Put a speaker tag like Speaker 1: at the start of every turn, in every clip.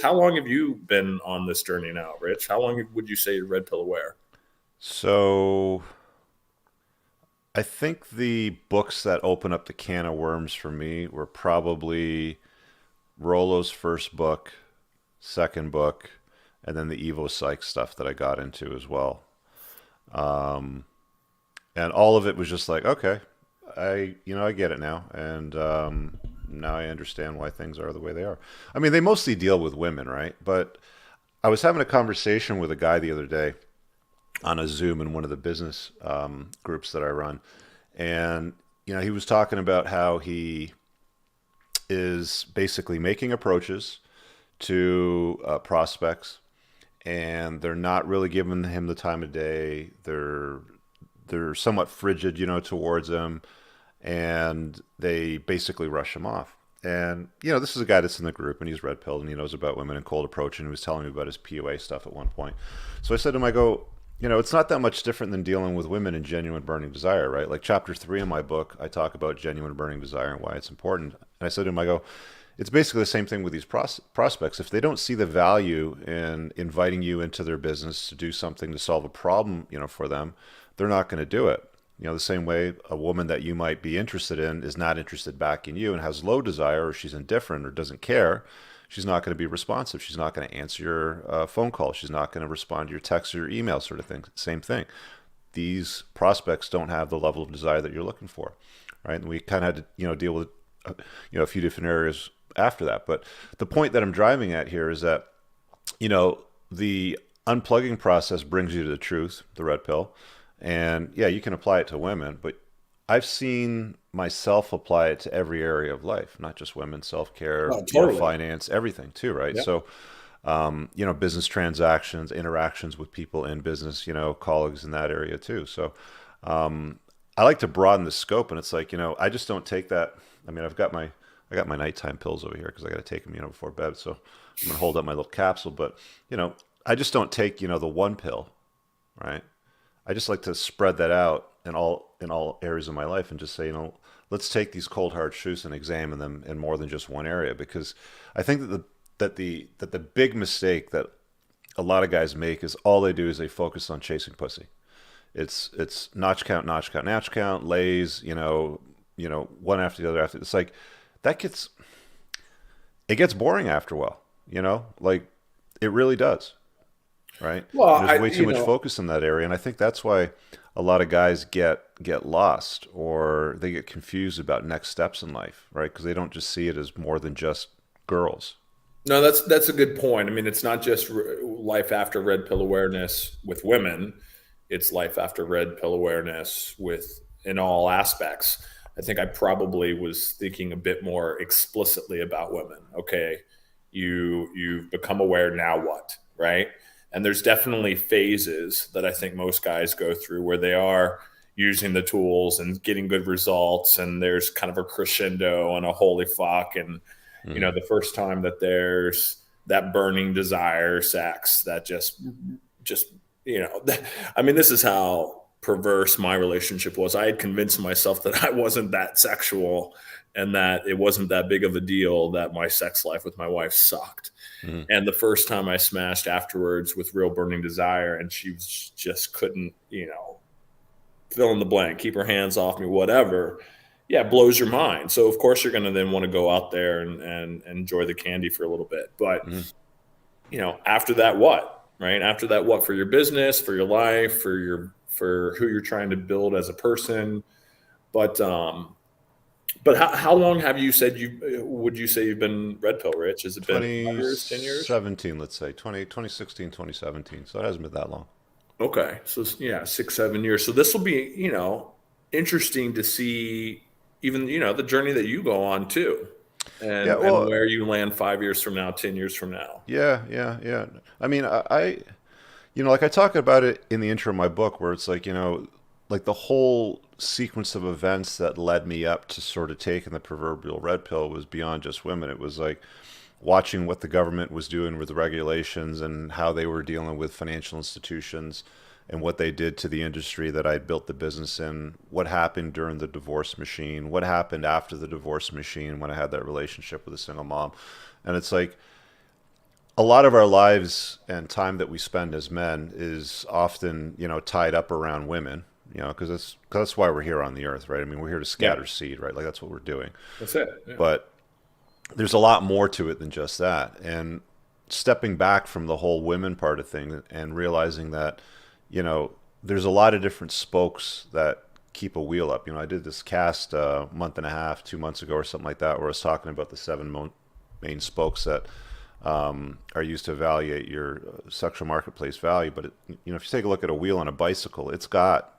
Speaker 1: How long have you been on this journey now, Rich? How long would you say you're red pill aware?
Speaker 2: So I think the books that open up the can of worms for me were probably Rollo's first book, second book, and then the Evo Psych stuff that I got into as well. Um, and all of it was just like, okay, I get it now, and now I understand why things are the way they are. I mean, they mostly deal with women, right? But I was having a conversation with a guy the other day on a Zoom in one of the business groups that I run, and he was talking about how he is basically making approaches to prospects, and they're not really giving him the time of day. They're somewhat frigid, towards him, and they basically rush him off. And this is a guy that's in the group, and he's red pilled, and he knows about women and cold approach, and he was telling me about his PUA stuff at one point. So I said to him, I go, it's not that much different than dealing with women in genuine burning desire, right? Like chapter 3 in my book, I talk about genuine burning desire and why it's important. And I said to him, I go, it's basically the same thing with these prospects. If they don't see the value in inviting you into their business to do something to solve a problem, for them, they're not going to do it. The same way a woman that you might be interested in is not interested back in you and has low desire, or she's indifferent or doesn't care, she's not going to be responsive. She's not going to answer your phone call. She's not going to respond to your text or your email, sort of thing. Same thing. These prospects don't have the level of desire that you're looking for, right? And we kind of had to, deal with, a few different areas after that. But the point that I'm driving at here is that, the unplugging process brings you to the truth, the red pill. And yeah, you can apply it to women, but I've seen myself apply it to every area of life, not just women, self-care,
Speaker 1: Oh, totally.
Speaker 2: finance, everything too, right?
Speaker 1: Yeah.
Speaker 2: So, business transactions, interactions with people in business, colleagues in that area too. So, I like to broaden the scope, and it's like, I just don't take that. I mean, I got my nighttime pills over here because I got to take them, before bed. So I'm gonna hold up my little capsule, but I just don't take, the one pill, right? I just like to spread that out in all areas of my life and just say, let's take these cold hard truths and examine them in more than just one area, because I think that the big mistake that a lot of guys make is all they do is they focus on chasing pussy. It's notch count, notch count, notch count, lays, one after the other after. It's like that gets boring after a while, like it really does, right?
Speaker 1: Well,
Speaker 2: And there's way too much focus in that area, and I think that's why a lot of guys get lost, or they get confused about next steps in life, right? Because they don't just see it as more than just girls.
Speaker 1: no, that's a good point. I mean, it's not just life after red pill awareness with women; it's life after red pill awareness with in all aspects. I think I probably was thinking a bit more explicitly about women. Okay, you've become aware. Now what? Right? And there's definitely phases that I think most guys go through where they are using the tools and getting good results, and there's kind of a crescendo and a holy fuck, and
Speaker 2: Mm-hmm.
Speaker 1: the first time that there's that burning desire sex that just I mean, this is how perverse my relationship was. I had convinced myself that I wasn't that sexual and that it wasn't that big of a deal, that my sex life with my wife sucked.
Speaker 2: Mm-hmm.
Speaker 1: And the first time I smashed afterwards with real burning desire, and she just couldn't, fill in the blank, keep her hands off me, whatever. Yeah, it blows your mind. So of course you're going to then want to go out there and enjoy the candy for a little bit. But
Speaker 2: Mm-hmm.
Speaker 1: after that, what? Right? After that, what? For your business, for your life, for who you're trying to build as a person. But how long have you said you would you say you've been red pill rich? Has it been 5 years, 10 years?
Speaker 2: 2017, let's say 2016, 2017. So it hasn't been that long.
Speaker 1: Okay, so yeah, 6, 7 years. So this will be interesting to see even the journey that you go on too,
Speaker 2: Yeah,
Speaker 1: and
Speaker 2: well,
Speaker 1: where you land 5 years from now, 10 years from now.
Speaker 2: yeah, yeah, yeah. I mean, like I talk about it in the intro of my book, where it's like, like the whole sequence of events that led me up to sort of taking the proverbial red pill was beyond just women. It was like watching what the government was doing with the regulations and how they were dealing with financial institutions and what they did to the industry that I'd built the business in, what happened during the divorce machine, what happened after the divorce machine when I had that relationship with a single mom. And it's like, a lot of our lives and time that we spend as men is often, tied up around women, because that's why we're here on the earth, right? I mean, we're here to
Speaker 1: Yeah,
Speaker 2: scatter seed, right? Like that's what we're doing.
Speaker 1: that's it. Yeah.
Speaker 2: But there's a lot more to it than just that. And stepping back from the whole women part of things and realizing that, there's a lot of different spokes that keep a wheel up. I did this cast a month and a half, 2 months ago or something like that, where I was talking about the main spokes that are used to evaluate your sexual marketplace value. But if you take a look at a wheel on a bicycle, it's got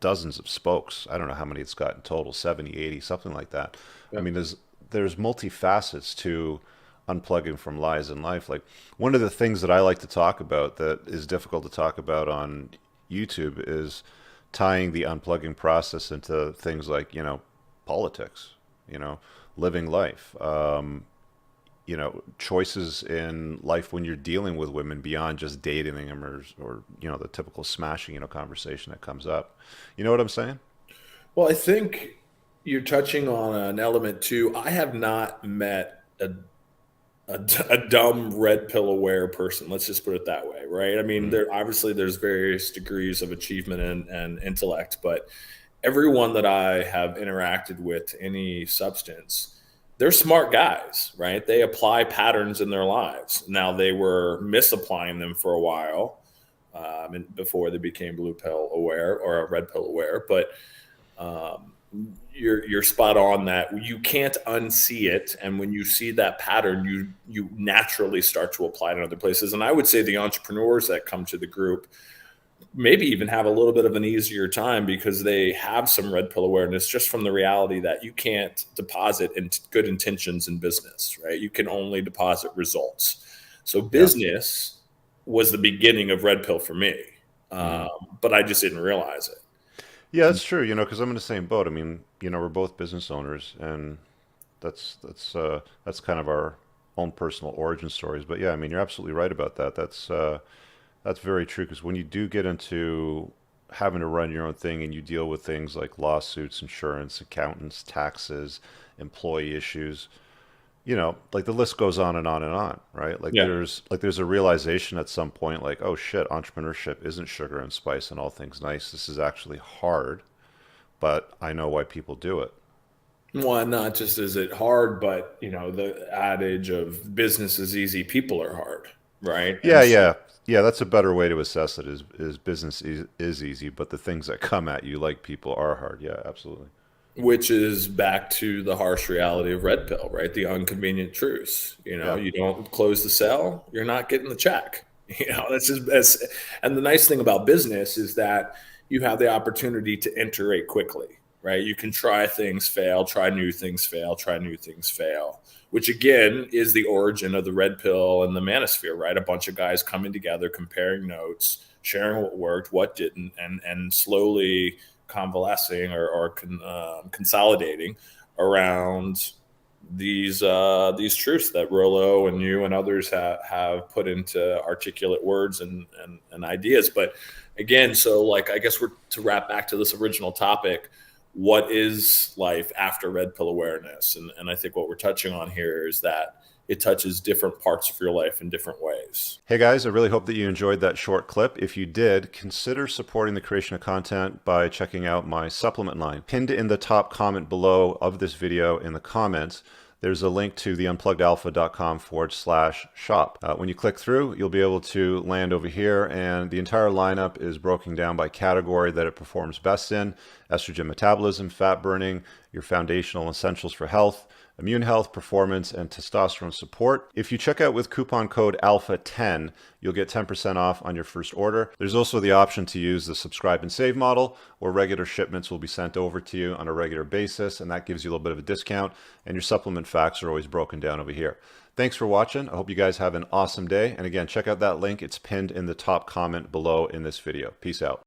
Speaker 2: dozens of spokes. I don't know how many it's got in total, 70, 80, something like that. I
Speaker 1: Yeah.
Speaker 2: mean, there's multifacets to unplugging from lies in life. Like one of the things that I like to talk about that is difficult to talk about on YouTube is tying the unplugging process into things like, politics, living life, choices in life when you're dealing with women beyond just dating them or the typical smashing, conversation that comes up. You know what I'm saying?
Speaker 1: Well, I think you're touching on an element too. I have not met a dumb red pill aware person. Let's just put it that way, right? I mean,
Speaker 2: Mm.
Speaker 1: there obviously there's various degrees of achievement and intellect, but everyone that I have interacted with, any substance, they're smart guys, right? They apply patterns in their lives. Now they were misapplying them for a while, and before they became blue pill aware or red pill aware, but um, you're spot on that you can't unsee it, and when you see that pattern, you naturally start to apply it in other places. And I would say the entrepreneurs that come to the group maybe even have a little bit of an easier time because they have some red pill awareness just from the reality that you can't deposit in good intentions in business, right? You can only deposit results. So
Speaker 2: Yeah.
Speaker 1: business was the beginning of red pill for me,
Speaker 2: Mm.
Speaker 1: um, but I just didn't realize it.
Speaker 2: Yeah, that's true. Because I'm in the same boat. I mean, we're both business owners, and that's kind of our own personal origin stories. But yeah, I mean, you're absolutely right about that. That's very true because when you do get into having to run your own thing and you deal with things like lawsuits, insurance, accountants, taxes, employee issues, like the list goes on and on and on, right? Like
Speaker 1: Yeah.
Speaker 2: there's a realization at some point like, oh shit, entrepreneurship isn't sugar and spice and all things nice. This is actually hard, but I know why people do it.
Speaker 1: Well, not just is it hard, but the adage of business is easy, people are hard, right?
Speaker 2: Yeah,
Speaker 1: And so,
Speaker 2: yeah. Yeah, that's a better way to assess it is business is easy, but the things that come at you like people are hard. Yeah, absolutely.
Speaker 1: which is back to the harsh reality of red pill, right? The inconvenient truths.
Speaker 2: Yeah.
Speaker 1: You don't close the sale, you're not getting the check. And the nice thing about business is that you have the opportunity to iterate quickly, right? You can try things, fail, try new things, fail, try new things, fail, which again is the origin of the red pill and the manosphere, right? A bunch of guys coming together, comparing notes, sharing what worked, what didn't, and slowly convalescing or consolidating around these truths that Rollo and you and others have put into articulate words and ideas. But again, so like I guess we're to wrap back to this original topic. What is life after red pill awareness? And I think what we're touching on here is that it touches different parts of your life in different ways.
Speaker 2: Hey guys, I really hope that you enjoyed that short clip. If you did, consider supporting the creation of content by checking out my supplement line. Pinned in the top comment below of this video in the comments, there's a link to the unpluggedalpha.com/shop. When you click through, you'll be able to land over here, and the entire lineup is broken down by category that it performs best in: estrogen metabolism, fat burning, your foundational essentials for health, immune health, performance, and testosterone support. If you check out with coupon code ALPHA10, you'll get 10% off on your first order. There's also the option to use the subscribe and save model, where regular shipments will be sent over to you on a regular basis, and that gives you a little bit of a discount, and your supplement facts are always broken down over here. Thanks for watching. I hope you guys have an awesome day. And again, check out that link. It's pinned in the top comment below in this video. Peace out.